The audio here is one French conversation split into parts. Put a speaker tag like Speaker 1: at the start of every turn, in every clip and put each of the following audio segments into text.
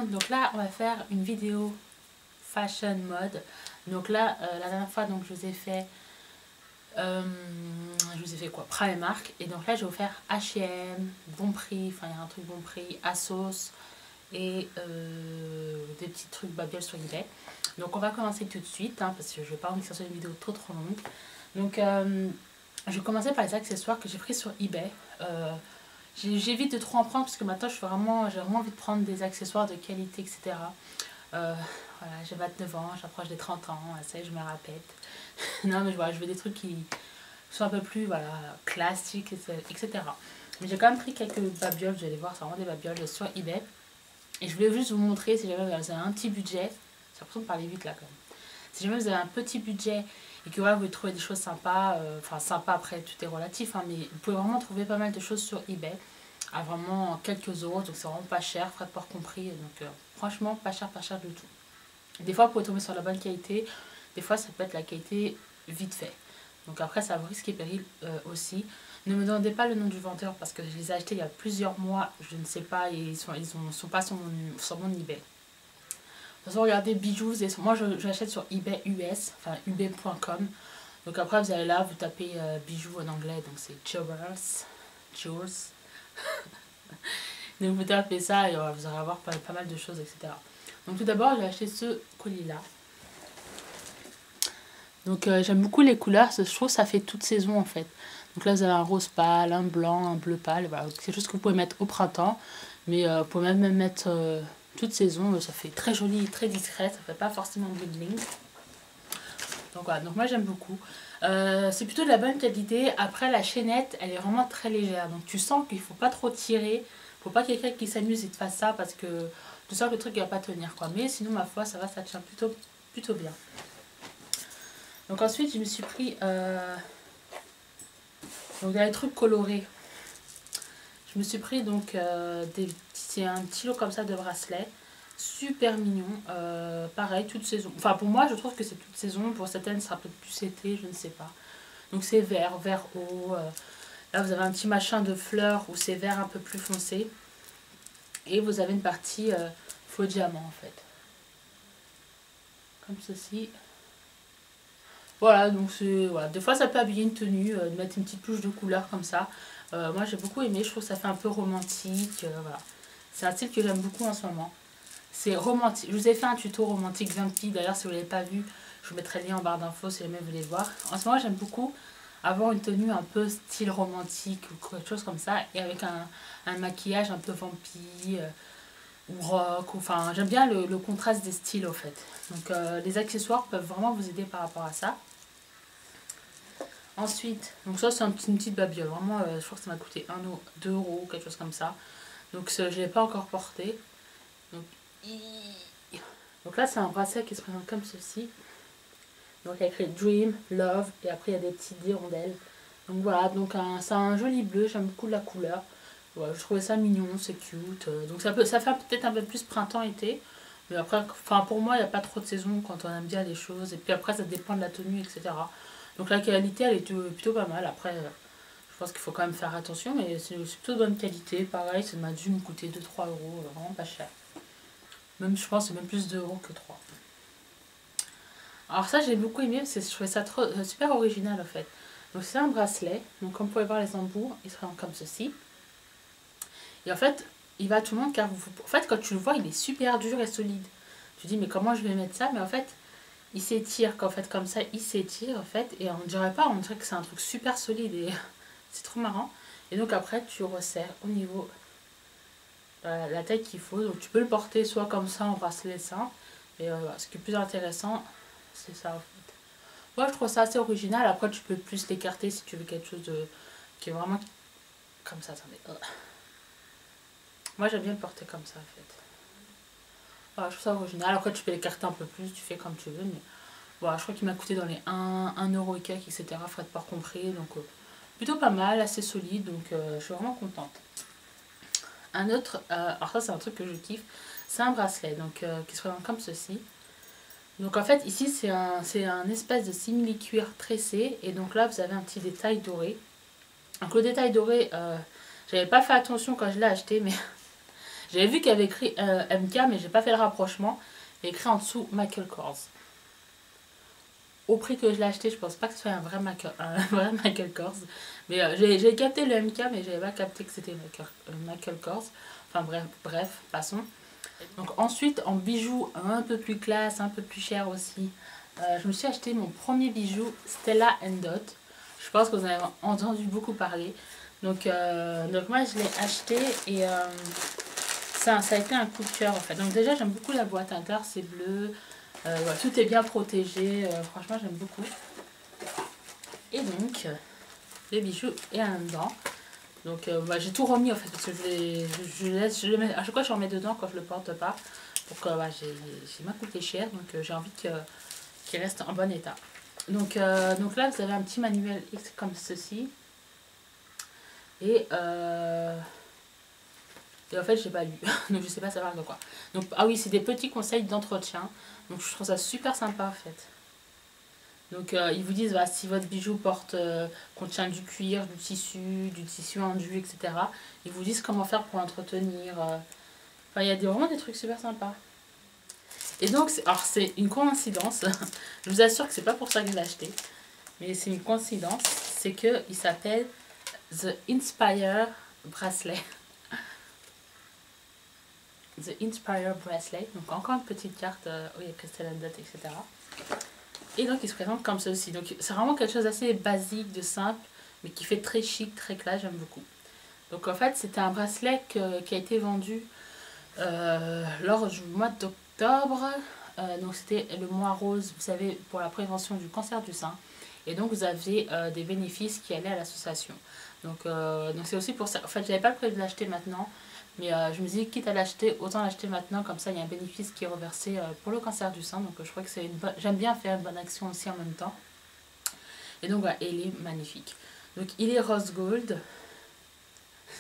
Speaker 1: monde, donc là on va faire une vidéo fashion mode. Donc là la dernière fois donc je vous ai fait quoi, Primark, et donc là j'ai offert H&M, Bon Prix, enfin il y a un truc Bon Prix, ASOS et des petits trucs Babel sur eBay. Donc on va commencer tout de suite hein, parce que je vais pas envie que ça soit une vidéo trop longue. Donc je vais commencer par les accessoires que j'ai pris sur eBay. J'évite de trop en prendre parce que maintenant j'ai vraiment envie de prendre des accessoires de qualité, etc. Voilà, j'ai 29 ans, j'approche des 30 ans, ça y est, je me rappelle. Non mais voilà, je veux des trucs qui sont un peu plus voilà, classiques, etc. Mais j'ai quand même pris quelques babioles, vous allez voir, c'est vraiment des babioles sur eBay. Et je voulais juste vous montrer, si jamais vous avez un petit budget, j'ai l'impression de parler vite là quand même. Si jamais vous avez un petit budget et que voilà, vous voulez trouver des choses sympas, enfin sympa après tout est relatif, hein, mais vous pouvez vraiment trouver pas mal de choses sur eBay à vraiment quelques euros, donc c'est vraiment pas cher, frais de port compris, donc franchement pas cher du tout. Des fois vous pouvez tomber sur la bonne qualité, des fois ça peut être la qualité vite fait. Donc après ça vous risque et péril aussi. Ne me demandez pas le nom du vendeur parce que je les ai achetés il y a plusieurs mois, je ne sais pas, et ils sont pas sur mon eBay. De toute façon, regardez bijoux, moi j'achète sur eBay US, enfin ebay.com. Donc après vous allez là, vous tapez bijoux en anglais, donc c'est Jewels. Donc vous tapez ça et vous allez avoir pas mal de choses, etc. Donc tout d'abord j'ai acheté ce colis là. Donc j'aime beaucoup les couleurs, je trouve que ça fait toute saison en fait. Donc là vous avez un rose pâle, un blanc, un bleu pâle, voilà. C'est quelque chose que vous pouvez mettre au printemps, mais vous pouvez même mettre toute saison, ça fait très joli, très discret, ça fait pas forcément bling bling. Donc voilà, donc moi j'aime beaucoup. C'est plutôt de la bonne qualité. Après la chaînette, elle est vraiment très légère, donc tu sens qu'il faut pas trop tirer, faut pas quelqu'un qui s'amuse et te fasse ça parce que tu sens que le truc il va pas tenir quoi. Mais sinon ma foi ça va, ça tient plutôt bien. Donc ensuite je me suis pris donc des trucs colorés. Je me suis pris donc c'est un petit lot comme ça de bracelets. Super mignon. Pareil, toute saison. Enfin pour moi je trouve que c'est toute saison. Pour certaines ça peut être plus été, je ne sais pas. Donc c'est vert haut. Là vous avez un petit machin de fleurs où c'est vert un peu plus foncé. Et vous avez une partie faux diamant en fait. Comme ceci. Voilà, donc voilà. Des fois ça peut habiller une tenue, de mettre une petite touche de couleur comme ça. Moi j'ai beaucoup aimé, je trouve que ça fait un peu romantique. Voilà. C'est un style que j'aime beaucoup en ce moment. C'est romantique. Je vous ai fait un tuto romantique Vampy, d'ailleurs si vous ne l'avez pas vu, je vous mettrai le lien en barre d'infos si jamais vous voulez voir. En ce moment j'aime beaucoup avoir une tenue un peu style romantique ou quelque chose comme ça, et avec un maquillage un peu vampy ou rock, enfin j'aime bien le contraste des styles au fait. Donc les accessoires peuvent vraiment vous aider par rapport à ça. Ensuite, donc ça c'est une petite babiole, vraiment je crois que ça m'a coûté 2 €, quelque chose comme ça. Donc je ne l'ai pas encore porté. Donc là c'est un bracelet qui se présente comme ceci. Donc il y a écrit Dream, Love, et après il y a des petites hirondelles. Donc voilà, donc c'est un joli bleu, j'aime beaucoup la couleur. Ouais, je trouvais ça mignon, c'est cute. Donc ça fait peut-être un peu plus printemps-été. Mais après, enfin pour moi il n'y a pas trop de saison quand on aime bien les choses. Et puis après ça dépend de la tenue, etc. Donc la qualité elle est plutôt pas mal. Après je pense qu'il faut quand même faire attention, mais c'est plutôt de bonne qualité. Pareil, ça m'a dû me coûter 2-3 €, vraiment pas cher. Même je pense que c'est même plus de 2 € que 3. Alors ça j'ai beaucoup aimé parce que je trouvais ça super original en fait. Donc c'est un bracelet, donc comme vous pouvez voir les embouts, il se présente comme ceci. Et en fait, il va à tout le monde car en fait quand tu le vois il est super dur et solide. Tu te dis mais comment je vais mettre ça, mais en fait il s'étire, qu'en fait comme ça il s'étire en fait, et on dirait que c'est un truc super solide et c'est trop marrant. Et donc après tu resserres au niveau la taille qu'il faut, donc tu peux le porter soit comme ça en bracelet simple, et ce qui est plus intéressant c'est ça en fait. Moi je trouve ça assez original. Après tu peux plus l'écarter si tu veux quelque chose qui est vraiment comme ça. Attendez. Moi j'aime bien le porter comme ça en fait. Voilà, je trouve ça original. Après tu peux l'écarter un peu plus, tu fais comme tu veux, mais voilà, je crois qu'il m'a coûté dans les 1 € et quelques, etc. Frais de port compris, donc plutôt pas mal, assez solide, donc je suis vraiment contente. Un autre, alors ça c'est un truc que je kiffe, c'est un bracelet donc qui se présente comme ceci. Donc en fait ici c'est un espèce de simili cuir tressé, et donc là vous avez un petit détail doré. Donc le détail doré, j'avais pas fait attention quand je l'ai acheté, mais J'avais vu qu'il y avait écrit MK, mais j'ai pas fait le rapprochement. Il y a écrit en dessous Michael Kors. Au prix que je l'ai acheté, je pense pas que ce soit un vrai Michael Kors. Mais j'ai capté le MK, mais j'avais pas capté que c'était Michael Kors. Enfin bref, passons. Donc ensuite, en bijoux un peu plus classe, un peu plus cher aussi, je me suis acheté mon premier bijou Stella Dot. Je pense que vous en avez entendu beaucoup parler. Donc moi je l'ai acheté et ça a été un coup de cœur en fait. Donc déjà j'aime beaucoup la boîte à l'intérieur, c'est bleu. Voilà, tout est bien protégé, franchement j'aime beaucoup. Et donc le bijou est dedans. Donc j'ai tout remis en fait parce que je le mets, à chaque fois je remets dedans quand je le porte pas. Donc j'ai m'a coûté cher, donc j'ai envie qu'il reste en bon état. Donc là vous avez un petit manuel X comme ceci. Et en fait j'ai pas lu, donc je sais pas savoir de quoi. Donc ah oui, c'est des petits conseils d'entretien. Donc je trouve ça super sympa en fait. Donc ils vous disent si votre bijou contient du cuir, du tissu enduit, etc. Ils vous disent comment faire pour l'entretenir. Enfin il y a vraiment des trucs super sympas. Et donc alors c'est une coïncidence. Je vous assure que c'est pas pour ça que je l'ai acheté. Mais c'est une coïncidence. C'est que il s'appelle The Inspire Bracelet. The Inspire Bracelet. Donc encore une petite carte où il y a Stella Dot, etc. Et donc il se présente comme ceci. Donc c'est vraiment quelque chose d'assez basique, de simple, mais qui fait très chic, très classe, j'aime beaucoup. Donc en fait c'était un bracelet qui a été vendu lors du mois d'octobre. Donc c'était le mois rose, vous savez, pour la prévention du cancer du sein. Et donc vous avez des bénéfices qui allaient à l'association. Donc c'est aussi pour ça. En fait j'avais pas prévu de l'acheter maintenant. Mais je me dis, quitte à l'acheter, autant l'acheter maintenant, comme ça il y a un bénéfice qui est reversé pour le cancer du sein. Donc je crois que c'est j'aime bien faire une bonne action aussi en même temps. Et donc voilà, il est magnifique. Donc il est rose gold.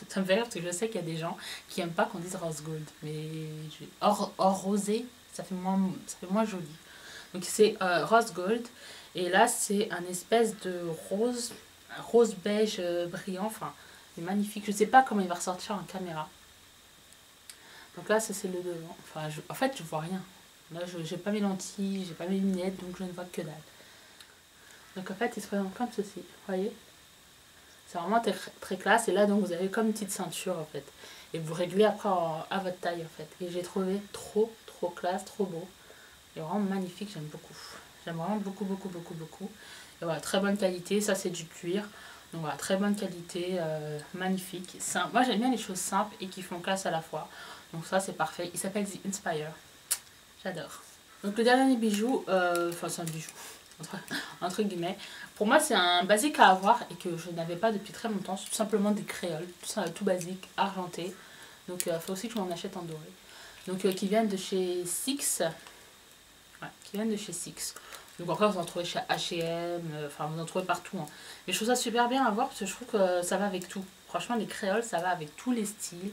Speaker 1: Ça me fait rire parce que je sais qu'il y a des gens qui n'aiment pas qu'on dise rose gold. Mais or rosé, ça fait moins joli. Donc c'est rose gold. Et là c'est un espèce de rose beige brillant. Enfin, c'est magnifique. Je ne sais pas comment il va ressortir en caméra. Donc là, ça c'est le devant. Enfin, en fait, je vois rien. Là, j'ai pas mes lentilles, j'ai pas mes lunettes, donc je ne vois que dalle. Donc en fait, il se présente comme ceci, vous voyez. C'est vraiment très, très classe. Et là, donc, vous avez comme une petite ceinture, en fait. Et vous réglez après à votre taille, en fait. Et j'ai trouvé trop classe, trop beau. Et vraiment magnifique, j'aime beaucoup. J'aime vraiment beaucoup. Et voilà, très bonne qualité. Ça, c'est du cuir. Donc voilà, très bonne qualité, magnifique. Simple. Moi, j'aime bien les choses simples et qui font classe à la fois. Donc ça c'est parfait, il s'appelle The Inspire, j'adore. Donc le dernier bijou, enfin c'est un bijou, entre guillemets, pour moi c'est un basique à avoir et que je n'avais pas depuis très longtemps, c'est tout simplement des créoles, tout basique, argenté. Donc il faut aussi que je m'en achète en doré. Donc qui viennent de chez Six, ouais, qui viennent de chez Six. Donc après vous en trouvez chez H&M, enfin vous en trouvez partout. Hein. Mais je trouve ça super bien à voir parce que je trouve que ça va avec tout. Franchement les créoles ça va avec tous les styles.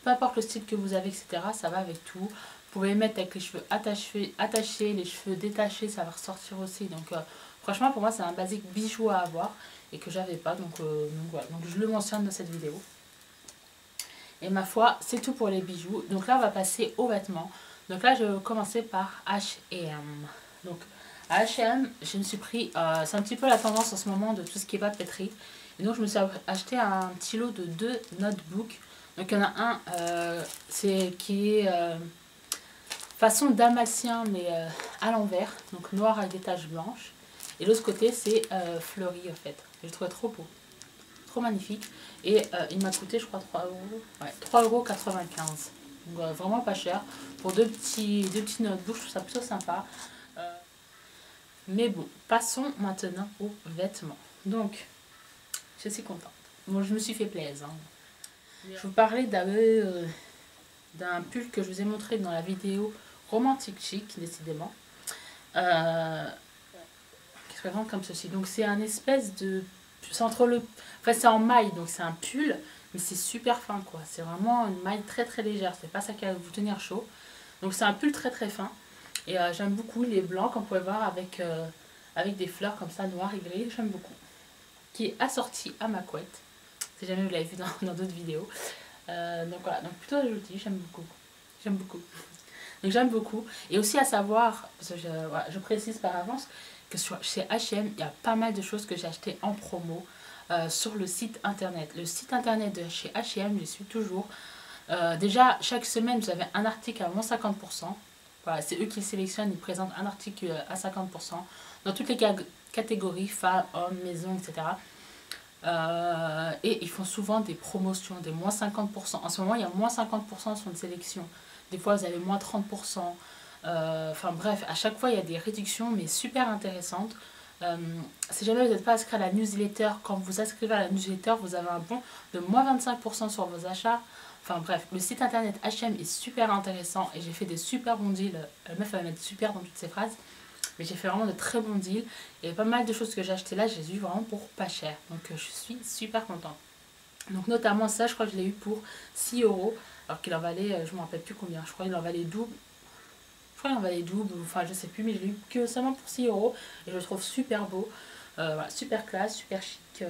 Speaker 1: Peu importe le style que vous avez, etc., ça va avec tout. Vous pouvez mettre avec les cheveux attachés, les cheveux détachés, ça va ressortir aussi. Donc franchement, pour moi, c'est un basique bijou à avoir et que j'avais pas. Donc voilà, donc je le mentionne dans cette vidéo. Et ma foi, c'est tout pour les bijoux. Donc là, on va passer aux vêtements. Donc là, je vais commencer par H&M. Donc à H&M, je me suis pris, c'est un petit peu la tendance en ce moment de tout ce qui est papeterie. Et donc je me suis acheté un petit lot de 2 notebooks. Donc il y en a un qui est façon dalmatien mais à l'envers, donc noir avec des taches blanches. Et l'autre côté c'est fleuri en fait. Je le trouvais trop beau, trop magnifique. Et il m'a coûté je crois 3 euros. Ouais, 3,95 €. Donc vraiment pas cher. Pour deux petits notebooks, je trouve ça plutôt sympa. Mais bon, passons maintenant aux vêtements. Donc, je suis contente. Bon, je me suis fait plaisir. Hein. Je vous parlais d'un pull que je vous ai montré dans la vidéo romantique chic, décidément. Qui se présente comme ceci. Donc c'est un espèce de... C'est entre le... Enfin c'est en maille, donc c'est un pull, mais c'est super fin quoi. C'est vraiment une maille très légère, c'est pas ça qui va vous tenir chaud. Donc c'est un pull très fin. Et j'aime beaucoup, il est blanc, comme vous pouvez voir, avec des fleurs comme ça, noires et gris, j'aime beaucoup. Qui est assorti à ma couette, si jamais vous l'avez vu dans d'autres vidéos. Donc voilà, donc plutôt joli, j'aime beaucoup. J'aime beaucoup. Donc j'aime beaucoup. Et aussi à savoir, parce que voilà, je précise par avance, que chez H&M, il y a pas mal de choses que j'ai achetées en promo sur le site internet. Le site internet de chez H&M, je suis toujours. Déjà, chaque semaine, vous avez un article à moins 50%. Voilà, c'est eux qui sélectionnent, ils présentent un article à 50%. Dans toutes les catégories, femmes, hommes, maison, etc. Et ils font souvent des promotions, des moins 50%. En ce moment, il y a moins 50% sur une sélection. Des fois, vous avez moins 30%. Enfin bref, à chaque fois, il y a des réductions, mais super intéressantes. Si jamais vous n'êtes pas inscrit à la newsletter, quand vous vous inscrivez à la newsletter, vous avez un bon de moins 25% sur vos achats. Enfin bref, le site internet H&M est super intéressant et j'ai fait des super bons deals. La meuf, elle va mettre super dans toutes ses phrases. Mais j'ai fait vraiment de très bons deals. Et pas mal de choses que j'ai achetées là, j'ai eu vraiment pour pas cher. Donc je suis super contente. Donc notamment ça, je crois que je l'ai eu pour 6 euros. Alors qu'il en valait, je ne me rappelle plus combien. Je crois qu'il en valait double. Je crois qu'il en valait double, enfin je sais plus. Mais je l'ai eu que seulement pour 6 euros. Et je le trouve super beau. Voilà, super classe, super chic.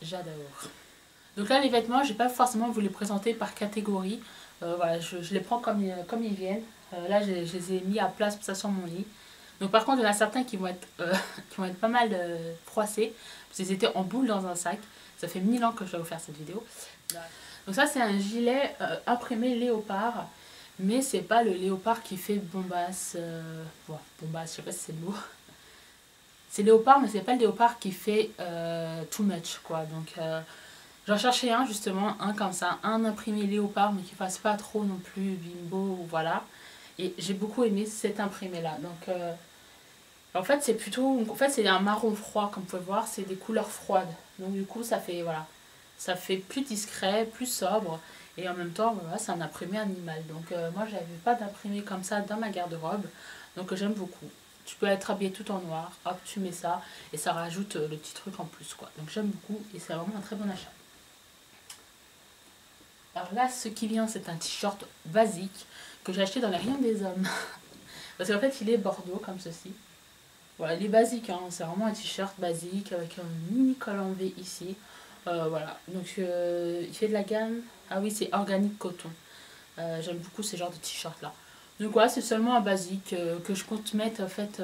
Speaker 1: J'adore. Donc là, les vêtements, je n'ai pas forcément voulu les présenter par catégorie. Voilà, je les prends comme ils viennent. Là, je les ai mis à place, ça sur mon lit. Donc par contre, il y en a certains qui vont être, qui vont être pas mal froissés. Parce qu'ils étaient en boule dans un sac. Ça fait 1000 ans que je dois vous faire cette vidéo. Donc ça, c'est un gilet imprimé léopard. Mais c'est pas le léopard qui fait bombasse. Bon, bombasse, je sais pas si c'est le mot. C'est léopard, mais c'est pas le léopard qui fait too much, quoi. Donc j'en cherchais un, justement, un comme ça. Un imprimé léopard, mais qui fasse pas trop non plus bimbo, voilà. Et j'ai beaucoup aimé cet imprimé là. Donc en fait c'est plutôt, en fait c'est un marron froid comme vous pouvez voir, c'est des couleurs froides. Donc du coup ça fait voilà, ça fait plus discret, plus sobre et en même temps voilà, c'est un imprimé animal. Donc moi j'avais pas d'imprimé comme ça dans ma garde-robe. Donc j'aime beaucoup. Tu peux être habillé tout en noir, hop tu mets ça et ça rajoute le petit truc en plus quoi. Donc j'aime beaucoup et c'est vraiment un très bon achat. Alors là, ce qui vient, c'est un t-shirt basique que j'ai acheté dans les rayons des hommes. Parce qu'en fait, il est bordeaux comme ceci. Voilà, il est basique, hein. C'est vraiment un t-shirt basique avec un mini col en V ici. Voilà, donc il fait de la gamme. Ah oui, c'est organique coton. J'aime beaucoup ce genre de t-shirt là. Donc voilà, c'est seulement un basique que je compte mettre en fait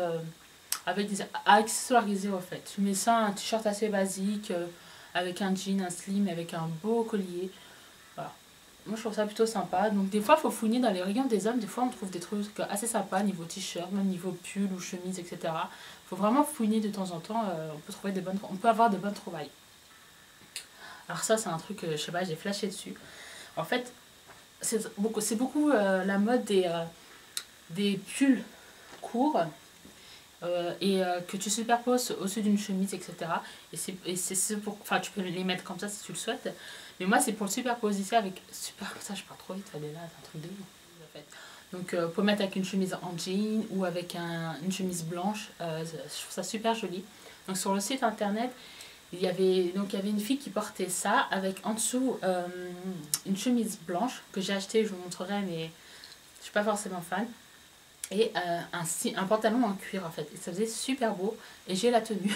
Speaker 1: avec des accessoirisés en fait. Je mets ça, un t-shirt assez basique avec un jean, un slim, avec un beau collier. Voilà. Moi je trouve ça plutôt sympa. Donc des fois il faut fouiner dans les rayons des hommes. Des fois on trouve des trucs assez sympas niveau t-shirt, même niveau pull ou chemise, etc. Il faut vraiment fouiner de temps en temps. On peut avoir de bonnes trouvailles. Alors ça c'est un truc, je sais pas, j'ai flashé dessus. En fait c'est beaucoup la mode des pulls courts. Que tu superposes au-dessus d'une chemise, etc. Et c'est pour... Enfin, tu peux les mettre comme ça si tu le souhaites. Mais moi, c'est pour le superposition avec... Ça, je pars trop vite, Fabiola, c'est un truc de ouf, en fait. Donc, pour mettre avec une chemise en jean ou avec une chemise blanche, je trouve ça super joli. Donc, sur le site internet, il y avait une fille qui portait ça avec en dessous une chemise blanche que j'ai achetée, je vous montrerai, mais je suis pas forcément fan. Et un pantalon en cuir en fait, et ça faisait super beau et j'ai la tenue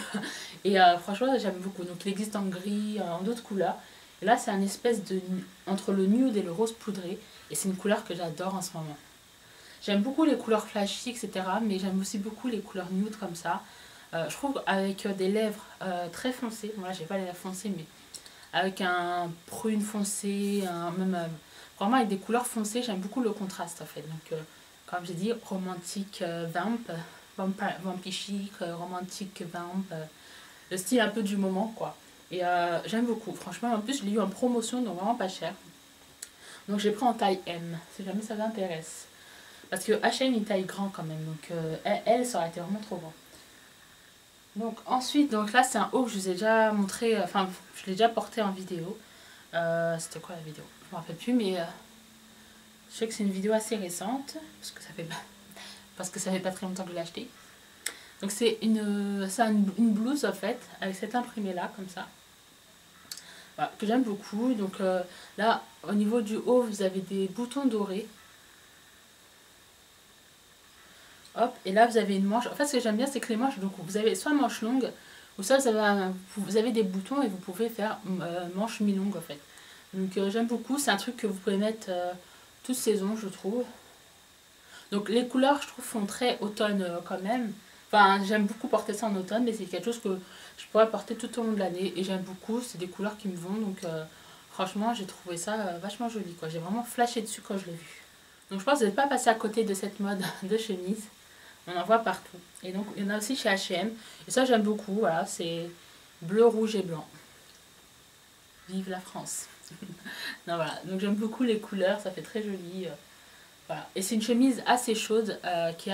Speaker 1: et franchement j'aime beaucoup. Donc il existe en gris, en d'autres couleurs, et là c'est un espèce de entre le nude et le rose poudré et c'est une couleur que j'adore en ce moment. J'aime beaucoup les couleurs flashy, etc., mais j'aime aussi beaucoup les couleurs nude comme ça. Je trouve avec des lèvres très foncées, moi j'ai pas les lèvres foncées, mais avec un prune foncé, même vraiment avec des couleurs foncées, j'aime beaucoup le contraste en fait. Donc comme j'ai dit, romantique vampy chic, romantique vamp, le style un peu du moment quoi. Et j'aime beaucoup, franchement, en plus je l'ai eu en promotion, donc vraiment pas cher. Donc j'ai pris en taille M, si jamais ça vous intéresse. Parce que H&M il taille grand quand même, donc elle ça aurait été vraiment trop grand. Donc ensuite, donc là c'est un haut que je vous ai déjà montré, enfin je l'ai déjà porté en vidéo. C'était quoi la vidéo? Je me rappelle plus, mais je sais que c'est une vidéo assez récente, parce que ça fait pas très longtemps que je l'ai acheté. Donc c'est une blouse en fait, avec cet imprimé là, comme ça. Voilà, que j'aime beaucoup. Donc là, au niveau du haut, vous avez des boutons dorés. Hop, et là vous avez une manche. En fait, ce que j'aime bien, c'est que les manches, donc vous avez soit manche longue, ou soit vous avez des boutons et vous pouvez faire manche mi-longue en fait. Donc j'aime beaucoup, c'est un truc que vous pouvez mettre toute saison je trouve. Donc les couleurs je trouve font très automne quand même. Enfin j'aime beaucoup porter ça en automne mais c'est quelque chose que je pourrais porter tout au long de l'année et j'aime beaucoup, c'est des couleurs qui me vont donc franchement j'ai trouvé ça vachement joli quoi. J'ai vraiment flashé dessus quand je l'ai vu. Donc je pense que vous n'êtes pas passé à côté de cette mode de chemise. On en voit partout. Et donc il y en a aussi chez H&M. Et ça j'aime beaucoup, voilà, c'est bleu, rouge et blanc. Vive la France. Non voilà, donc j'aime beaucoup les couleurs, ça fait très joli. Voilà. Et c'est une chemise assez chaude qui est